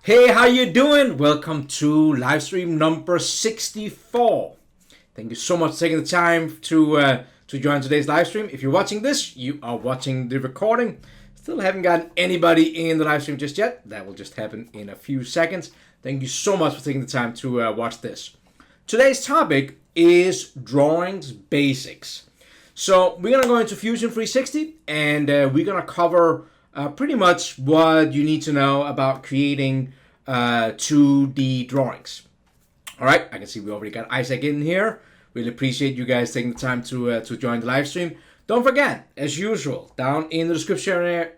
Hey, how you doing? Welcome to live stream number 64. Thank you so much for taking the time to join today's live stream. If you're watching this, you are watching the recording. Still haven't gotten anybody in the live stream just yet. That will just happen in a few seconds. Thank you so much for taking the time to watch this. Today's topic is drawings basics. So we're going to go into Fusion 360 and we're going to cover pretty much what you need to know about creating 2D drawings. All right, I can see we already got Isaac in here. Really appreciate you guys taking the time to join the live stream. Don't forget, as usual, down in the description area,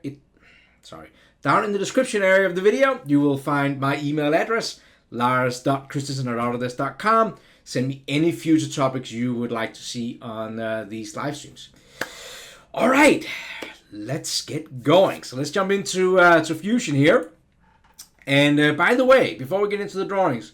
down in the description area of the video, you will find my email address, lars.christensen@autodesk.com. Send me any future topics you would like to see on these live streams. All right, let's get going. So let's jump into to Fusion here. And by the way, before we get into the drawings,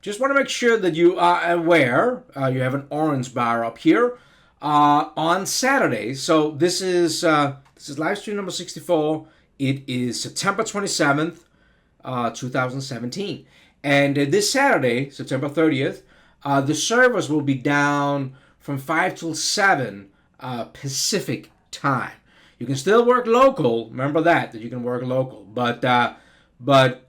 just want to make sure that you are aware, you have an orange bar up here, on Saturday. So this is live stream number 64. It is September 27th, 2017. And this Saturday, September 30th, the servers will be down from 5 till 7 Pacific time. You can still work local. Remember that you can work local. But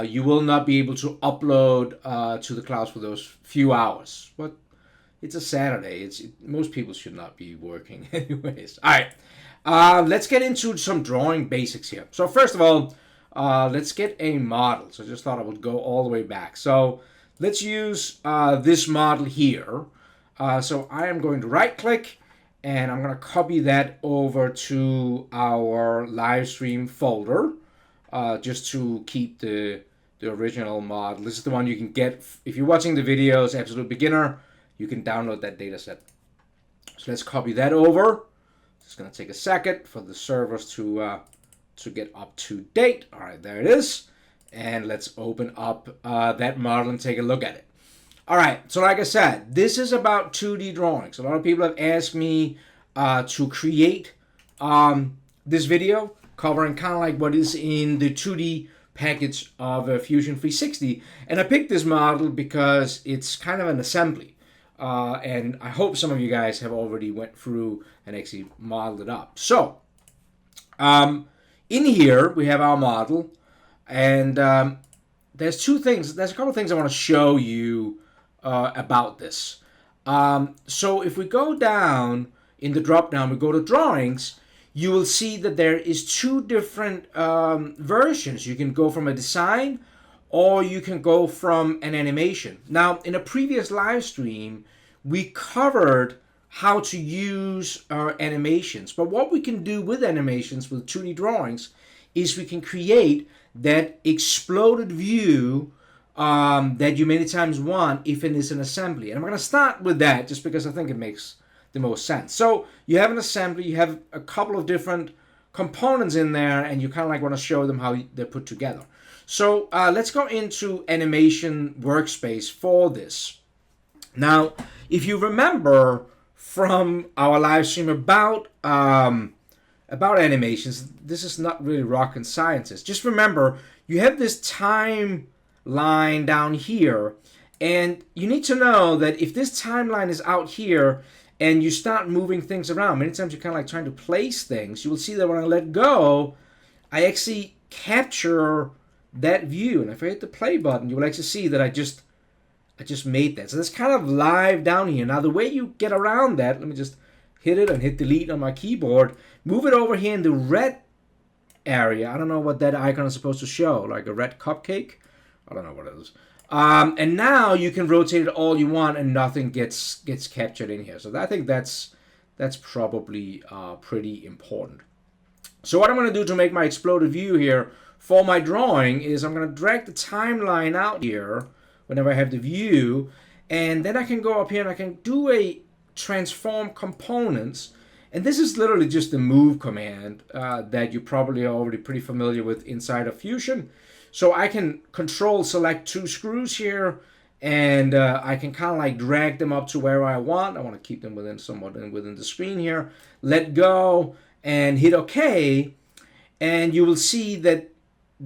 you will not be able to upload to the clouds for those few hours. But it's a Saturday. Most people should not be working anyways. All right, let's get into some drawing basics here. So first of all, let's get a model. So I just thought I would go all the way back. So let's use this model here. So I am going to right click and I'm going to copy that over to our live stream folder. Just to keep the original model. This is the one you can get if you're watching the videos, Absolute Beginner. You can download that data set. So let's copy that over. It's going to take a second for the servers to get up to date. All right, there it is. And let's open up that model and take a look at it. All right, so like I said, this is about 2D drawings. A lot of people have asked me to create this video covering kind of like what is in the 2D package of Fusion 360. And I picked this model because it's kind of an assembly. And I hope some of you guys have already went through and actually modeled it up. So, in here, we have our model. And there's a couple of things I want to show you about this. So if we go down in the drop down, we go to drawings, you will see that there is two different versions. You can go from a design or you can go from an animation. Now, in a previous live stream, we covered how to use our animations. But what we can do with animations, with 2D drawings, is we can create that exploded view that you many times want if it is an assembly. And I'm going to start with that just because I think it makes the most sense. So you have an assembly, you have a couple of different components in there, and you kind of like want to show them how they're put together. So let's go into animation workspace for this. Now, if you remember from our live stream about animations, this is not really rocket science. Just remember, you have this timeline down here, and you need to know that if this timeline is out here, and you start moving things around, many times you're kind of like trying to place things, you will see that when I let go, I actually capture that view. And if I hit the play button, you will actually see that I just made that. So that's kind of live down here. Now the way you get around that, let me just hit it and hit delete on my keyboard. Move it over here in the red area. I don't know what that icon is supposed to show, like a red cupcake. I don't know what it is. And now you can rotate it all you want, and nothing gets captured in here. So I think that's probably pretty important. So what I'm going to do to make my exploded view here for my drawing is I'm going to drag the timeline out here whenever I have the view, and then I can go up here and I can do a transform components. And this is literally just the move command that you probably are already pretty familiar with inside of Fusion. So I can control select two screws here, and I can kind of like drag them up to where I want. I want to keep them somewhat within the screen here. Let go and hit OK, and you will see that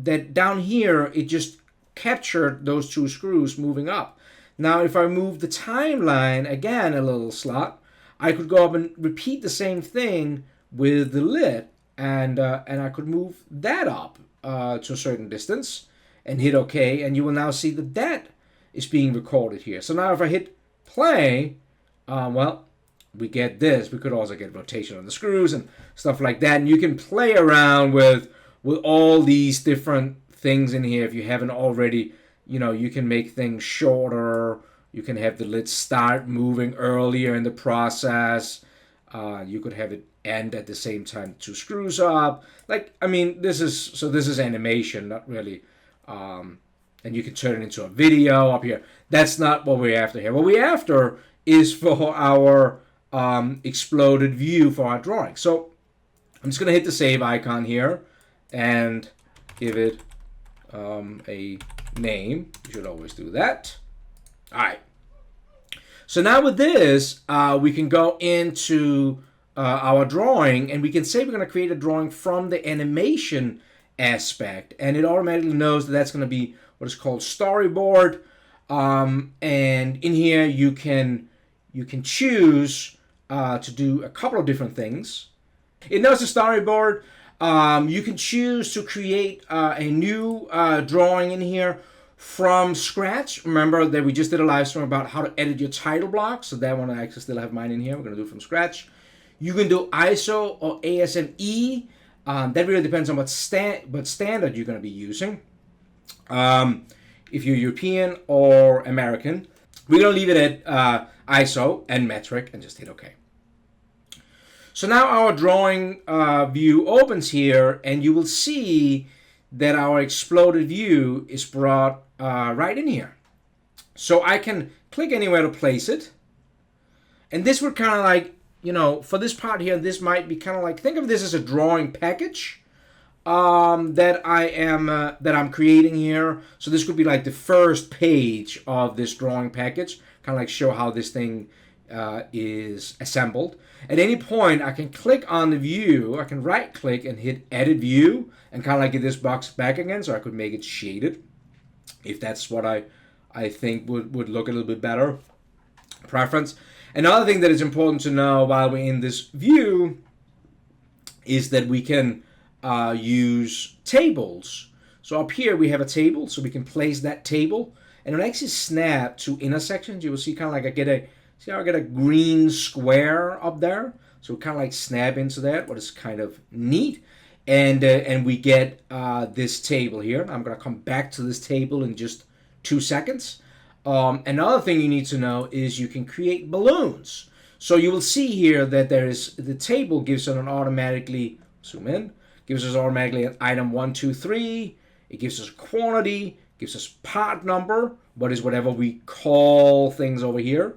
that down here, it just captured those two screws moving up. Now, if I move the timeline again a little slot, I could go up and repeat the same thing with the lid, and I could move that up to a certain distance and hit OK, and you will now see that that is being recorded here. So now if I hit play, well, we get this. We could also get rotation on the screws and stuff like that, and you can play around with all these different things in here if you haven't already. You can make things shorter. You can have the lid start moving earlier in the process. You could have it end at the same time the two screws up. This is animation, not really. And you can turn it into a video up here. That's not what we're after here. What we're after is for our exploded view for our drawing. So I'm just going to hit the save icon here and give it a name. You should always do that. All right. So now with this, we can go into our drawing, and we can say we're going to create a drawing from the animation aspect, and it automatically knows that that's going to be what is called storyboard. And in here, you can choose to do a couple of different things. It knows the storyboard. You can choose to create a new drawing in here from scratch. Remember that we just did a live stream about how to edit your title block, so that one I actually still have mine in here. We're going to do it from scratch. You can do ISO or ASME. That really depends on what standard you're going to be using. If you're European or American, we're going to leave it at ISO and metric and just hit OK. So now our drawing view opens here, and you will see that our exploded view is brought right in here. So I can click anywhere to place it. And this would kind of like, for this part here, this might be kind of like, think of this as a drawing package that I'm creating here. So this could be like the first page of this drawing package, kind of like show how this thing is assembled. At any point, I can click on the view. I can right click and hit edit view and kind of like get this box back again, so I could make it shaded if that's what I think would look a little bit better. Preference. Another thing that is important to know while we're in this view is that we can use tables. So up here we have a table, so we can place that table, and it'll actually snap to intersections. You will see kind of like I get a green square up there, so we kind of like snap into that, what is kind of neat. And we get this table here. I'm going to come back to this table in just 2 seconds. Another thing you need to know is you can create balloons. So you will see here that the table gives us an automatically, zoom in, gives us automatically an item 1, 2, 3. It gives us quantity, gives us part number, what is whatever we call things over here.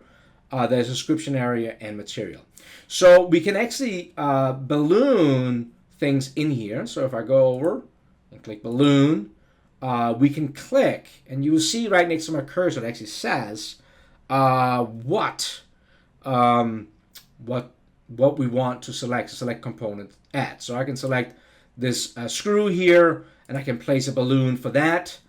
There's description area and material. So we can actually balloon things in here. So if I go over and click balloon, we can click, and you will see right next to my cursor it actually says what we want to select component add. So I can select this screw here, and I can place a balloon for that.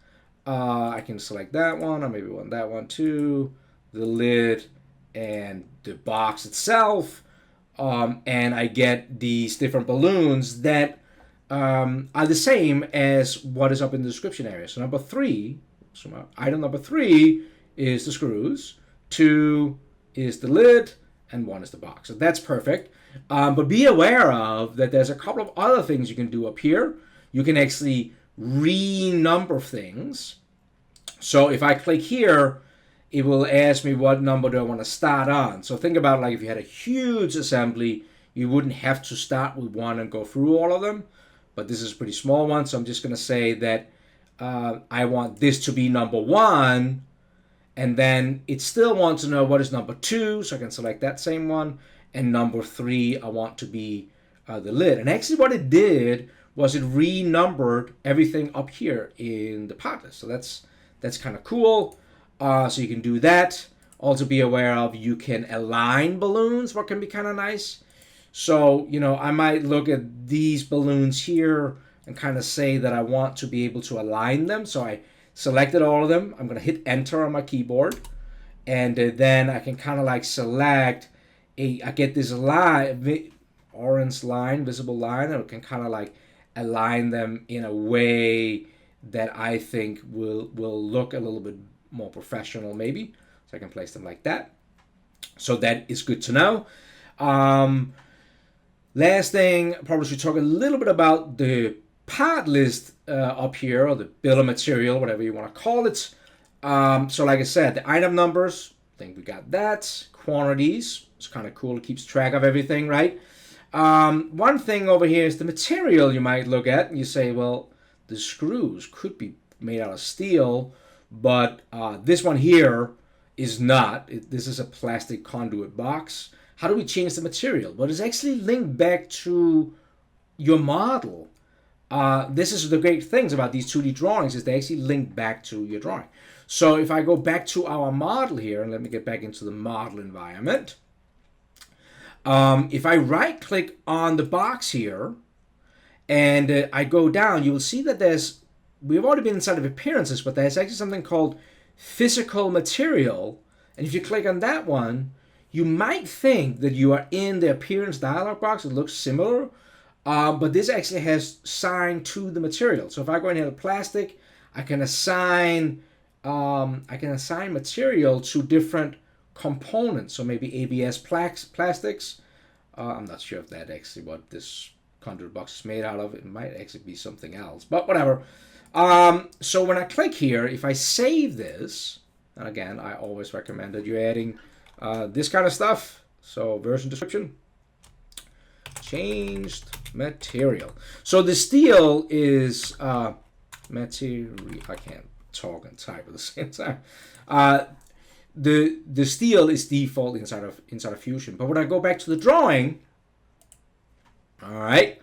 I can select that one, or maybe want that one too, the lid and the box itself, and I get these different balloons that are the same as what is up in the description area. So item number 3 is the screws, 2 is the lid, and 1 is the box. So that's perfect. But be aware of that there's a couple of other things you can do up here. You can actually renumber things. So if I click here, it will ask me what number do I want to start on. So think about like if you had a huge assembly, you wouldn't have to start with 1 and go through all of them. But this is a pretty small one, so I'm just going to say that I want this to be number 1, and then it still wants to know what is number 2, so I can select that same one, and number 3 I want to be the lid. And actually what it did was it renumbered everything up here in the part list. So that's kind of cool. So you can do that. Also be aware of you can align balloons, what can be kind of nice. So, I might look at these balloons here. and kind of say that I want to be able to align them. So I selected all of them. I'm going to hit enter on my keyboard, and then I can kind of like select I get this line, orange line, visible line, and I can kind of like align them in a way that I think will look a little bit more professional maybe. So I can place them like that. So that is good to know. Last thing, probably should talk a little bit about the part list up here, or the bill of material, whatever you want to call it. So like I said, the item numbers, I think we got that. Quantities, it's kind of cool, it keeps track of everything, right? One thing over here is the material you might look at, and you say, well, the screws could be made out of steel, but this one here is not. This is a plastic conduit box. How do we change the material? Well, it's actually linked back to your model. This is the great things about these 2D drawings, is they actually link back to your drawing. So if I go back to our model here, and let me get back into the model environment. If I right click on the box here and I go down, you will see that we've already been inside of appearances, but there's actually something called physical material. And if you click on that one, you might think that you are in the appearance dialog box. It looks similar, but this actually has signed to the material. So if I go in here to plastic, I can assign material to different components. So maybe ABS plastics. I'm not sure if that's actually what this conduit box is made out of. It might actually be something else, but whatever. So when I click here, if I save this, and again, I always recommend that you're adding this kind of stuff. So version description, changed material. So the steel is material. I can't talk and type at the same time. The steel is default inside of Fusion. But when I go back to the drawing, all right,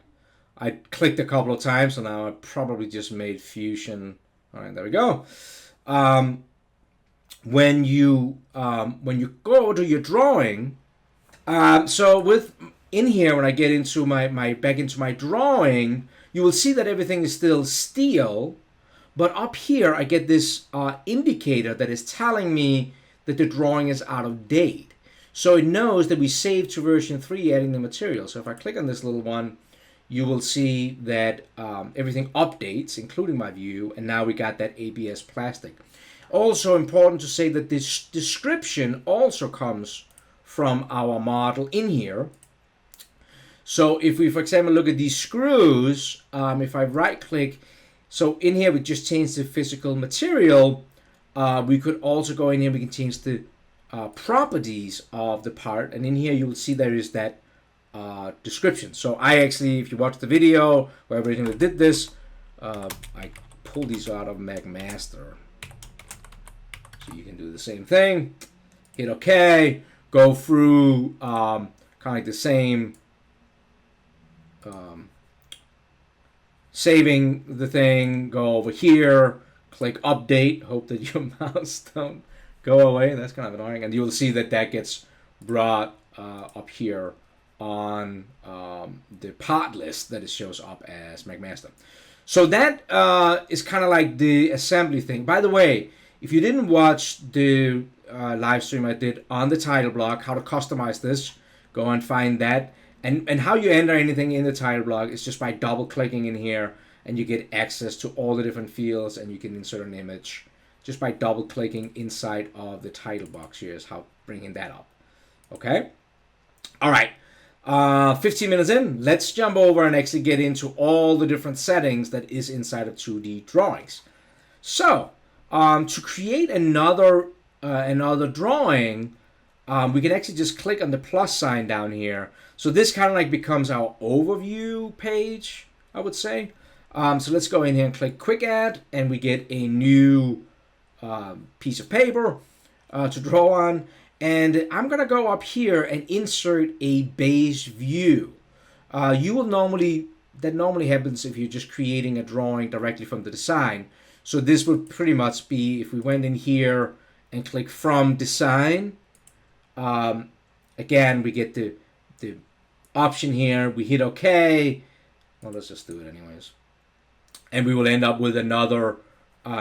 I clicked a couple of times, so now I probably just made Fusion. All right, there we go. When you go to your drawing, so in here, when I get into back into my drawing, you will see that everything is still steel, but up here I get this indicator that is telling me that the drawing is out of date. So it knows that we saved to version 3 adding the material. So if I click on this little one, you will see that everything updates, including my view, and now we got that ABS plastic. Also important to say that this description also comes from our model in here. So if we, for example, look at these screws, if I right click, so in here we just changed the physical material. We could also go in here, we can change the properties of the part, and in here you will see there is that description. So I actually, if you watch the video where everything that did this, I pulled these out of McMaster. So you can do the same thing, hit OK, go through kind of like the same, saving the thing, go over here, click update, hope that your mouse don't go away. That's kind of annoying. And you'll see that that gets brought up here on the part list that it shows up as McMaster. So that is kind of like the assembly thing. By the way, if you didn't watch the live stream I did on the title block, how to customize this, go and find that. And how you enter anything in the title block is just by double clicking in here, and you get access to all the different fields, and you can insert an image just by double clicking inside of the title box. Here is how bringing that up. Okay. All right. 15 minutes in, let's jump over and actually get into all the different settings that is inside of 2D drawings. So to create another drawing, we can actually just click on the plus sign down here. So this kind of like becomes our overview page, I would say. So let's go in here and click Quick Add, and we get a new piece of paper to draw on. And I'm going to go up here and insert a base view. That normally happens if you're just creating a drawing directly from the design. So this would pretty much be, if we went in here and click From Design, again, we get the option here. We hit OK. Well, let's just do it anyways. and we will end up with another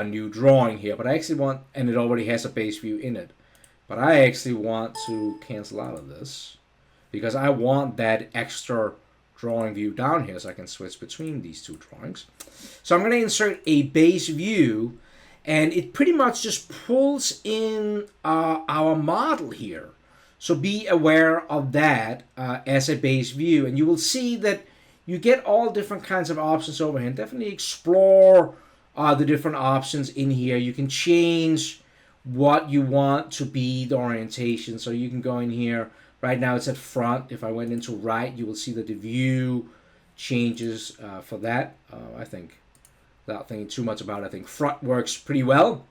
new drawing here. But I actually want, and it already has a base view in it, but I actually want to cancel out of this because I want that extra drawing view down here so I can switch between these two drawings. So I'm going to insert a base view, and it pretty much just pulls in our model here. So be aware of that as a base view, and you will see that you get all different kinds of options over here. And definitely explore the different options in here. You can change what you want to be the orientation. So you can go in here. Right now it's at front. If I went into right, you will see that the view changes for that. I think, without thinking too much about it, I think front works pretty well.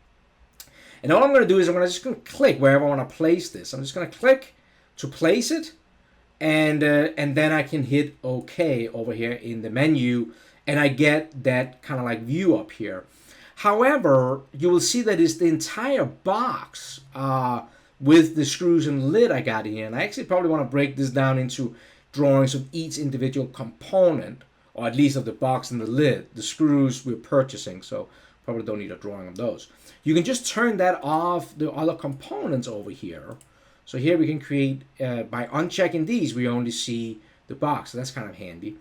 And all I'm going to do is I'm just going to click wherever I want to place this. I'm just going to click to place it, and then I can hit OK over here in the menu, and I get that kind of like view up here. However, you will see that it's the entire box with the screws and lid I got here. And I actually probably want to break this down into drawings of each individual component, or at least of the box and the lid. The screws we're purchasing, so probably don't need a drawing of those. You can just turn that off, the other components over here. So here we can create, by unchecking these, we only see the box. So that's kind of handy.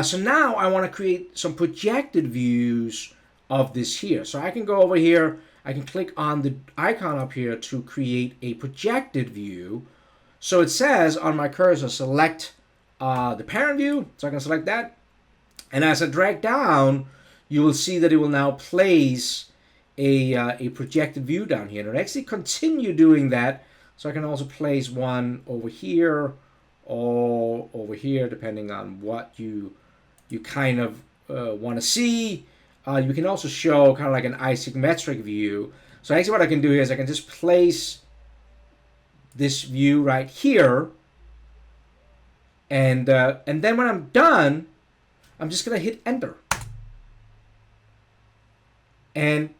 So now I want to create some projected views of this here. So I can go over here, I can click on the icon up here to create a projected view. So it says on my cursor, select the parent view. So I can select that. And as I drag down, you will see that it will now place a projected view down here. And it'll actually continue doing that. So I can also place one over here or over here, depending on what you kind of want to see. You can also show kind of like an isometric view. So actually what I can do is I can just place this view right here. And then when I'm done, I'm just going to hit enter. And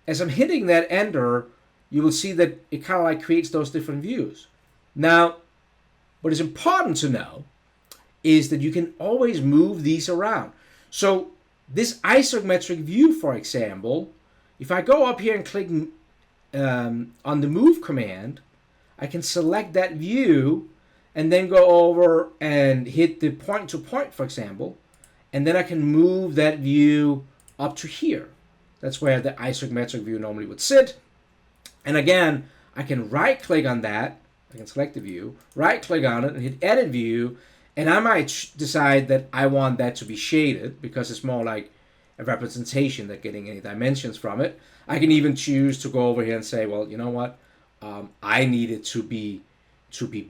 as I'm hitting that enter, you will see that it kind of like creates those different views. Now, what is important to know is that you can always move these around. So this isometric view, for example, if I go up here and click on the move command, I can select that view and then go over and hit the point to point, for example, and then I can move that view up to here. That's where the isometric view normally would sit. And again, I can right click on that. I can select the view, right click on it and hit edit view. And I might decide that I want that to be shaded because it's more like a representation than getting any dimensions from it. I can even choose to go over here and say, well, you know what? I need it to be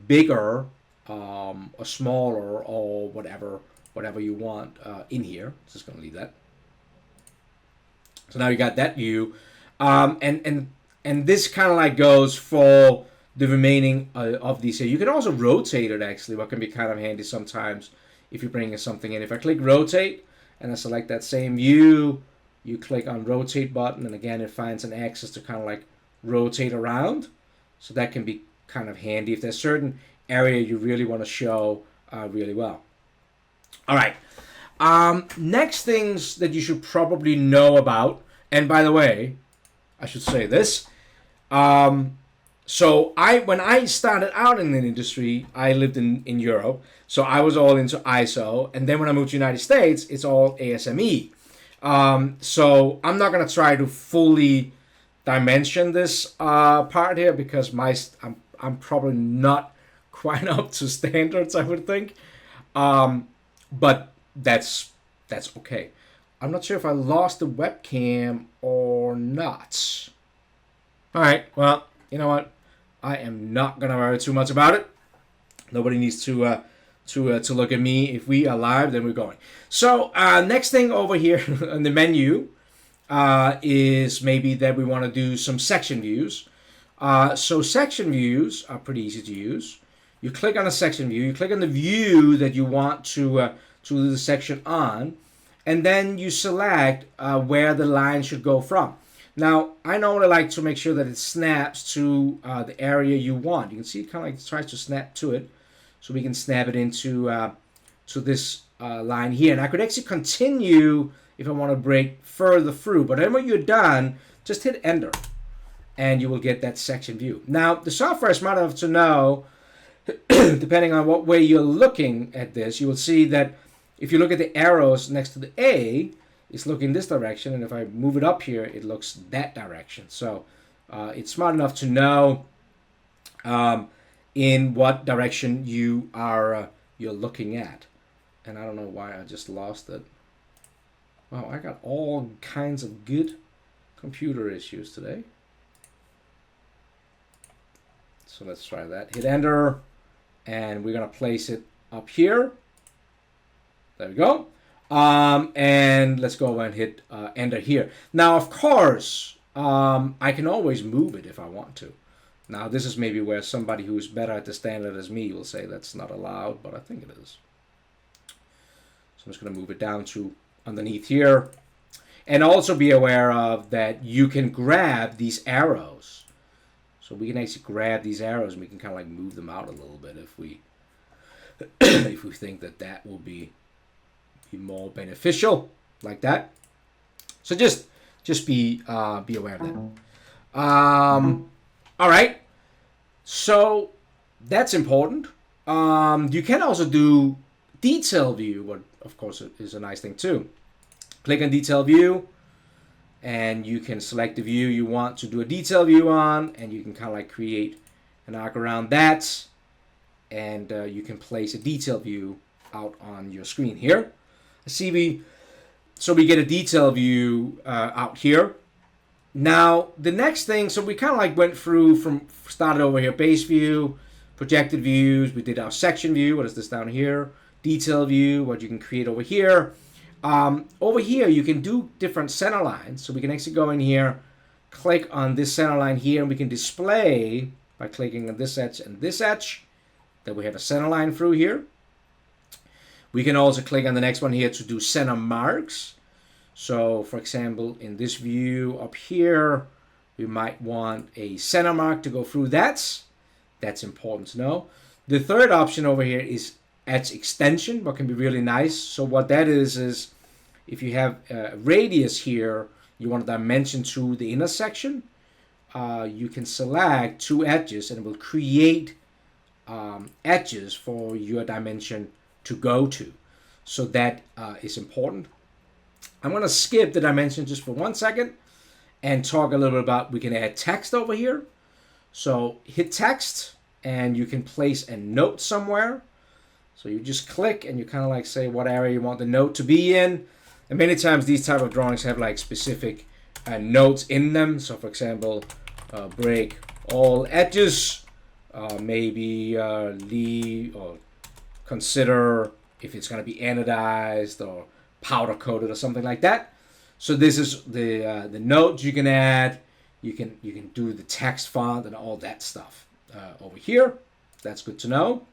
bigger or smaller or whatever you want in here. Just going to leave that. So now you got that view. And this kind of like goes for the remaining of these here. You can also rotate it actually, what can be kind of handy sometimes if you're bringing something in. If I click rotate and I select that same view, you click on rotate button, and again it finds an axis to kind of like rotate around. So that can be kind of handy if there's a certain area you really want to show really well. All right. Next things that you should probably know about, and by the way, I should say this. So when I started out in the industry, I lived in Europe, so I was all into ISO, and then when I moved to the United States, it's all ASME. So I'm not gonna try to fully dimension this part here because I'm probably not quite up to standards, I would think, but that's okay. I'm not sure if I lost the webcam or not. All right, well, you know what? I am not gonna worry too much about it. Nobody needs to look at me. If we are live, then we're going. So next thing over here in the menu is maybe that we want to do some section views. So section views are pretty easy to use. You click on a section view. You click on the view that you want to do the section on, and then you select where the line should go from. Now, I normally like to make sure that it snaps to the area you want. You can see it kind of like tries to snap to it. So we can snap it into to this line here. And I could actually continue if I want to break further through. But then when you're done, just hit enter and you will get that section view. Now, the software is smart enough to know, depending on what way you're looking at this, you will see that if you look at the arrows next to the A, it's looking this direction, and if I move it up here, it looks that direction. So it's smart enough to know in what direction you are you're looking at. And I don't know why I just lost it. Wow, I got all kinds of good computer issues today. So let's try that. Hit enter, and we're gonna place it up here. There we go. And let's go and hit enter here. Now, of course, I can always move it if I want to. Now, this is maybe where somebody who's better at the standard as me will say that's not allowed, but I think it is. So I'm just going to move it down to underneath here. And also be aware of that you can grab these arrows. So we can actually grab these arrows and we can kind of like move them out a little bit if we if we think that that will be more beneficial, like that. So just be aware of that. All right, so that's important. You can also do detail view, what of course is a nice thing too. Click on detail view, and you can select the view you want to do a detail view on, and you can kind of like create an arc around that, and you can place a detail view out on your screen here. So we get a detail view out here. Now, the next thing, so we kind of like went through started over here, base view, projected views, we did our section view, what is this down here, detail view, what you can create over here. Over here, you can do different center lines, so we can actually go in here, click on this center line here, and we can display, by clicking on this edge and this edge, that we have a center line through here. We can also click on the next one here to do center marks. So, for example, in this view up here, we might want a center mark to go through that. That's important to know. The third option over here is edge extension, what can be really nice. So what that is if you have a radius here, you want a dimension to the intersection, you can select two edges and it will create edges for your dimension to go to. So that is important. I'm going to skip the dimension just for 1 second and talk a little bit about, we can add text over here. So hit text and you can place a note somewhere. So you just click and you kind of like say what area you want the note to be in. And many times these type of drawings have like specific notes in them. So for example, break all edges, maybe leave or consider if it's going to be anodized or powder coated or something like that. So this is the notes you can add. You can do the text font and all that stuff over here. That's good to know.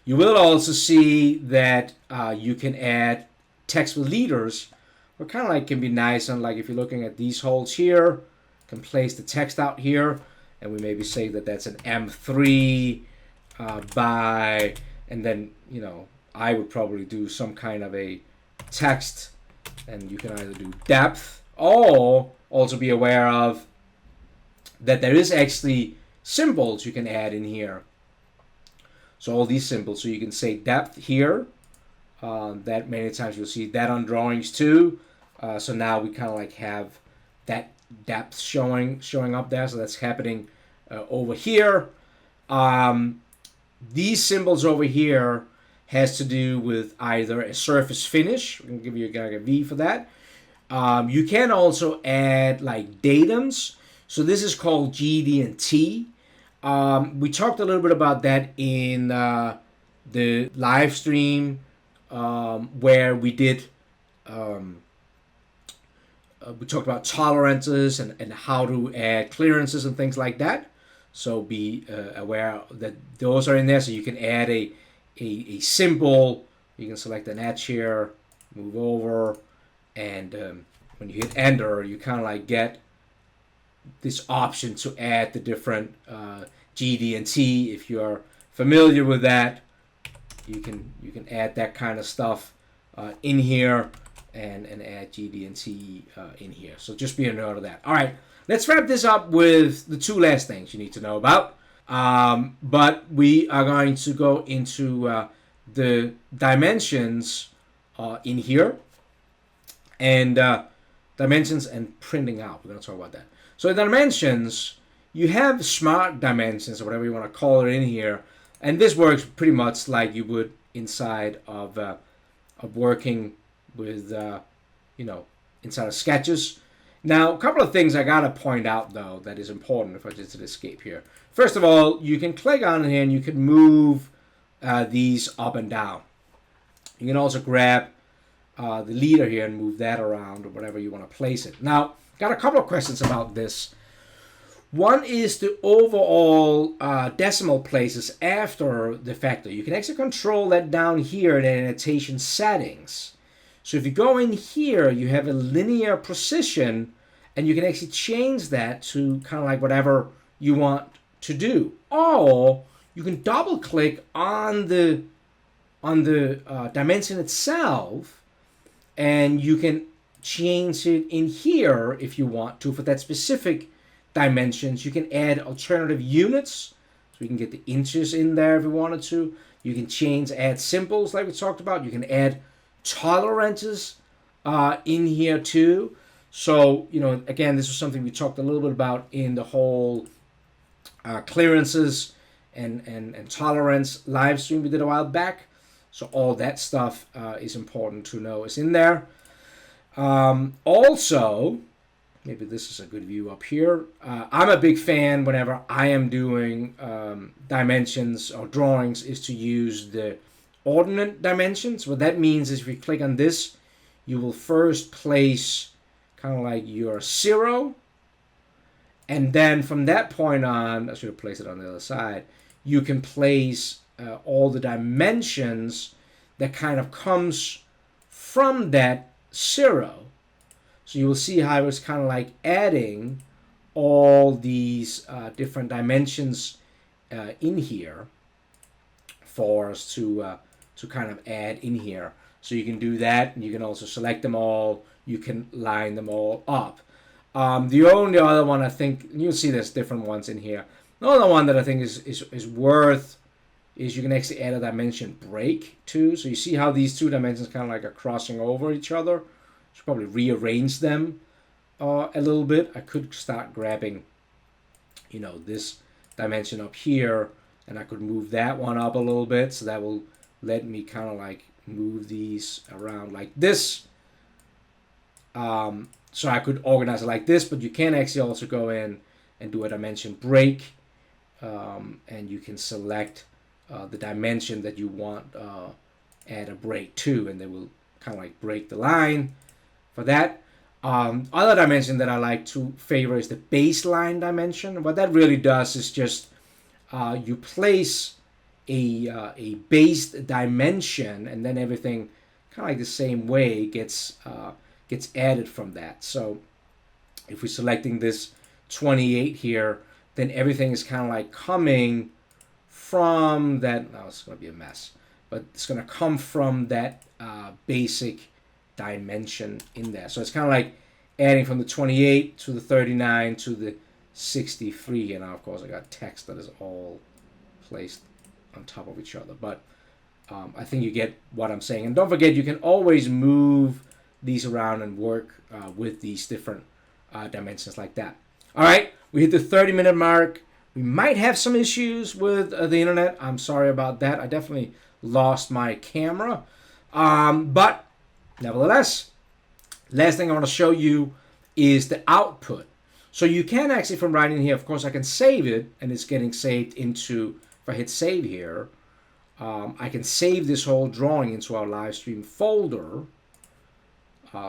You will also see that you can add text with leaders, what kind of like can be nice. And like if you're looking at these holes here, can place the text out here, and we maybe say that that's an M3 by, and then I would probably do some kind of a text, and you can either do depth or also be aware of that there is actually symbols you can add in here. So all these symbols, so you can say depth here. That many times you'll see that on drawings too. So now we kind of like have that depth showing up there. So that's happening over here. These symbols over here has to do with either a surface finish. We can give you a V for that. You can also add like datums. So this is called GD&T. We talked a little bit about that in the live stream where we did. We talked about tolerances and how to add clearances and things like that. So be aware that those are in there. So you can add a symbol. You can select an edge here, move over, and when you hit enter, you kind of like get this option to add the different GD&T. If you're familiar with that, you can add that kind of stuff in here. and add GD&T in here. So just be a note of that. All right, let's wrap this up with the two last things you need to know about. But we are going to go into the dimensions in here, and dimensions and printing out. We're going to talk about that. So dimensions, you have smart dimensions or whatever you want to call it in here, and this works pretty much like you would inside of working with inside of Sketches. Now, a couple of things I gotta point out though that is important if I just hit escape here. First of all, you can click on here and you can move these up and down. You can also grab the leader here and move that around or whatever you want to place it. Now, got a couple of questions about this. One is the overall decimal places after the factor. You can actually control that down here in annotation settings. So if you go in here, you have a linear precision, and you can actually change that to kind of like whatever you want to do. Or you can double click on the dimension itself, and you can change it in here if you want to for that specific dimensions. You can add alternative units, so we can get the inches in there if we wanted to. You can add symbols like we talked about. You can add tolerances in here too. So, again, this is something we talked a little bit about in the whole clearances and tolerance live stream we did a while back. So all that stuff is important to know is in there. Also, maybe this is a good view up here. I'm a big fan whenever I am doing dimensions or drawings is to use the ordinate dimensions. What that means is if you click on this, you will first place kind of like your 0. And then from that point on, I should have placed it on the other side, you can place all the dimensions that kind of comes from that 0. So you will see how it's kind of like adding all these different dimensions in here for us to kind of add in here. So you can do that, and you can also select them all. You can line them all up. The only other one I think, you'll see there's different ones in here. The other one that I think is worth is you can actually add a dimension break too. So you see how these two dimensions kind of like are crossing over each other. Should probably rearrange them a little bit. I could start grabbing, this dimension up here, and I could move that one up a little bit. So that will let me kind of like move these around like this. So I could organize it like this, but you can actually also go in and do a dimension break, and you can select the dimension that you want add a break to, and they will kind of like break the line for that. Other dimension that I like to favor is the baseline dimension. What that really does is just you place a based dimension, and then everything kind of like the same way gets added from that. So if we're selecting this 28 here, then everything is kind of like coming from that. Now it's going to be a mess, but it's going to come from that basic dimension in there. So it's kind of like adding from the 28 to the 39 to the 63. And now, of course, I got text that is all placed on top of each other. But I think you get what I'm saying. And don't forget, you can always move these around and work with these different dimensions like that. All right, we hit the 30-minute mark. We might have some issues with the internet. I'm sorry about that. I definitely lost my camera. But nevertheless, last thing I want to show you is the output. So you can actually, from right in here, of course, I can save it, and it's getting saved into, if I hit save here, I can save this whole drawing into our live stream folder.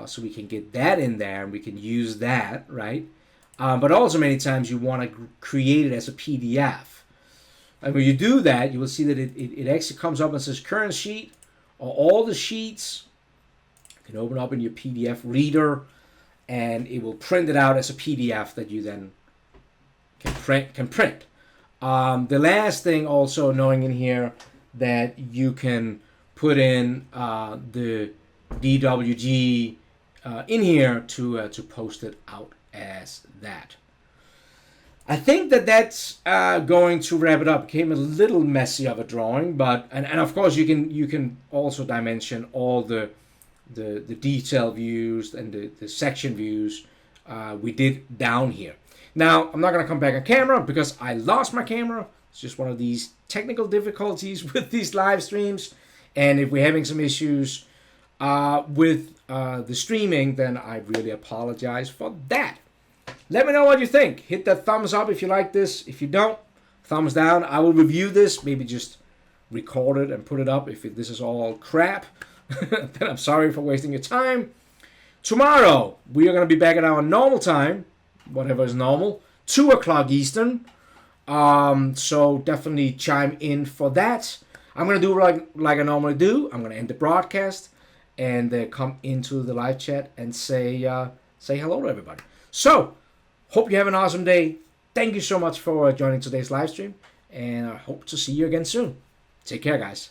So we can get that in there, and we can use that, right? But also many times you want to create it as a PDF. And when you do that, you will see that it actually comes up and says current sheet, or all the sheets. You can open up in your PDF reader, and it will print it out as a PDF that you then can print. The last thing also knowing in here that you can put in the DWG in here to post it out as that. I think that's going to wrap it up. It came a little messy of a drawing, but and of course you can also dimension all the detail views and the section views we did down here. Now I'm not gonna come back on camera because I lost my camera. It's just one of these technical difficulties with these live streams, and if we're having some issues with the streaming, then I really apologize for that. Let me know what you think. Hit that thumbs up if you like this. If you don't, thumbs down. I will review this, maybe just record it and put it up. If this is all crap, then I'm sorry for wasting your time. Tomorrow, we are going to be back at our normal time, whatever is normal, 2 o'clock Eastern. So definitely chime in for that. I'm going to do like I normally do. I'm going to end the broadcast and come into the live chat and say hello to everybody. So, hope you have an awesome day. Thank you so much for joining today's live stream, and I hope to see you again soon. Take care, guys.